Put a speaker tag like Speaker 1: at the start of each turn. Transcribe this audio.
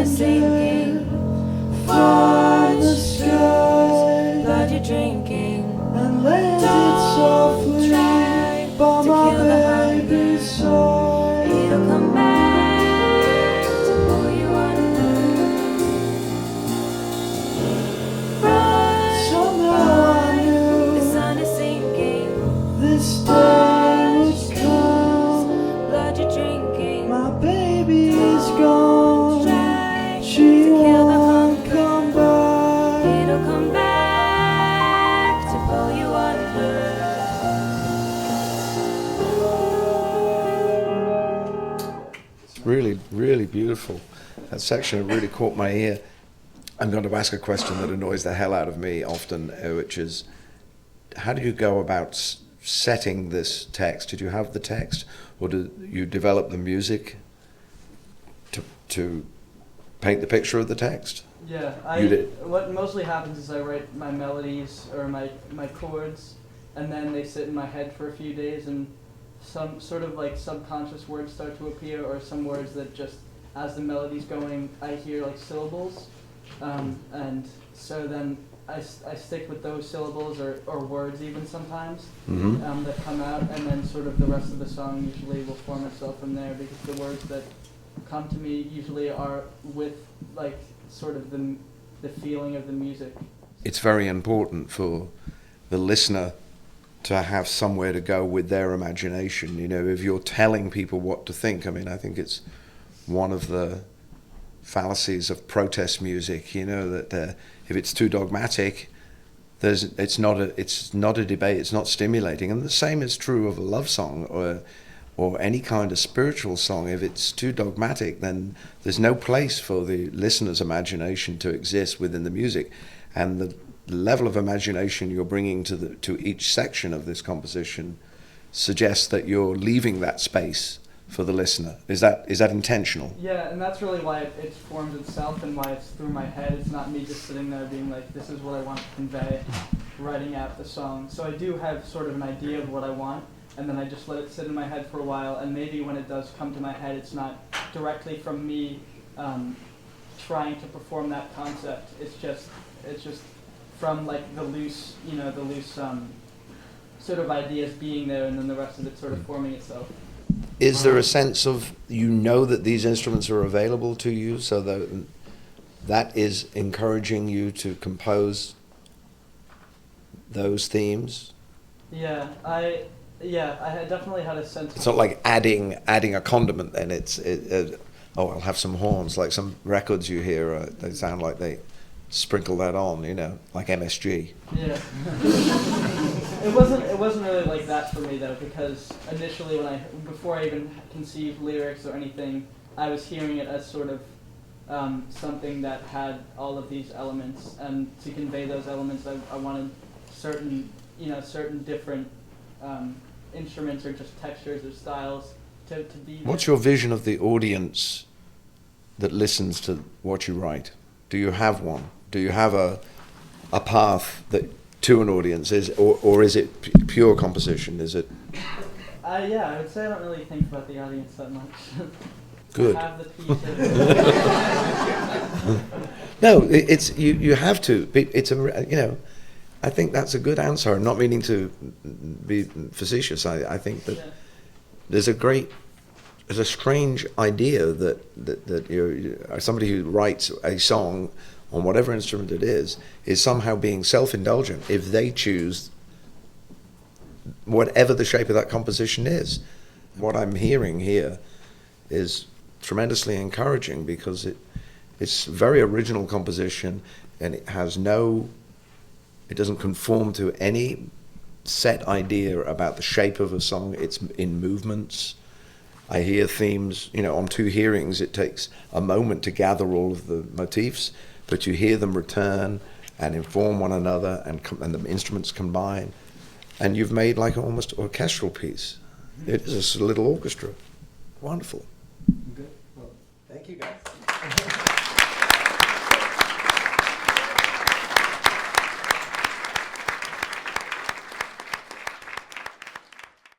Speaker 1: is sinking for the skies. Blood you're drinking and landed softly by my baby's side. He'll come back to pull you under. Run, somehow I knew the sun is sinking. This day would come. Blood you're drinking. My baby is gone. She won't come back. It'll come back to pull you under.
Speaker 2: Really, really beautiful. That section really caught my ear. I'm going to ask a question that annoys the hell out of me often, which is, how do you go about setting this text? Did you have the text, or did you develop the music to paint the picture of the text?
Speaker 3: Yeah, what mostly happens is I write my melodies or my chords, and then they sit in my head for a few days, and some sort of like subconscious words start to appear, or some words that just, as the melody's going, I hear like syllables, and so then I stick with those syllables or words even sometimes, that come out, and then sort of the rest of the song usually will form itself from there, because the words that come to me usually are with like sort of the feeling of the music.
Speaker 2: It's very important for the listener to have somewhere to go with their imagination. You know, if you're telling people what to think, I mean, I think it's one of the fallacies of protest music, you know, that if it's too dogmatic, it's not a debate, it's not stimulating. And the same is true of a love song or any kind of spiritual song. If it's too dogmatic, then there's no place for the listener's imagination to exist within the music. And the level of imagination you're bringing to each section of this composition suggests that you're leaving that space for the listener. Is that intentional?
Speaker 3: Yeah, and that's really why it forms itself and why it's through my head. It's not me just sitting there being like, this is what I want to convey, writing out the song. So I do have sort of an idea of what I want, and then I just let it sit in my head for a while, and maybe when it does come to my head, it's not directly from me trying to perform that concept. It's just from like the loose sort of ideas being there, and then the rest of it sort of forming itself.
Speaker 2: Is there a sense of, you know, that these instruments are available to you, so that is encouraging you to compose those themes?
Speaker 3: Yeah, I had definitely had a sense.
Speaker 2: It's not like adding a condiment. Then I'll have some horns. Like some records you hear, they sound like they sprinkle that on, you know, like MSG.
Speaker 3: Yeah. It wasn't really like that for me though, because initially before I even conceived lyrics or anything, I was hearing it as sort of something that had all of these elements, and to convey those elements, I wanted certain different instruments or just textures or styles to be there.
Speaker 2: What's your vision of the audience that listens to what you write? Do you have one? Do you have a path that to an audience, or is it pure composition? Is it?
Speaker 3: Yeah, I would say I don't really think about the audience that much.
Speaker 2: Good.
Speaker 3: I have the piece of
Speaker 2: No, it's you have to. It's I think that's a good answer. I'm not meaning to be facetious. I think that there's a strange idea that you're somebody who writes a song on whatever instrument it is somehow being self-indulgent if they choose whatever the shape of that composition is. What I'm hearing here is tremendously encouraging, because it's very original composition, and it doesn't conform to any set idea about the shape of a song. It's in movements. I hear themes, on 2 hearings it takes a moment to gather all of the motifs, but you hear them return and inform one another, and the instruments combine, and you've made like an almost orchestral piece. It is a little orchestra. Wonderful.
Speaker 3: Good. Well,
Speaker 2: thank you guys.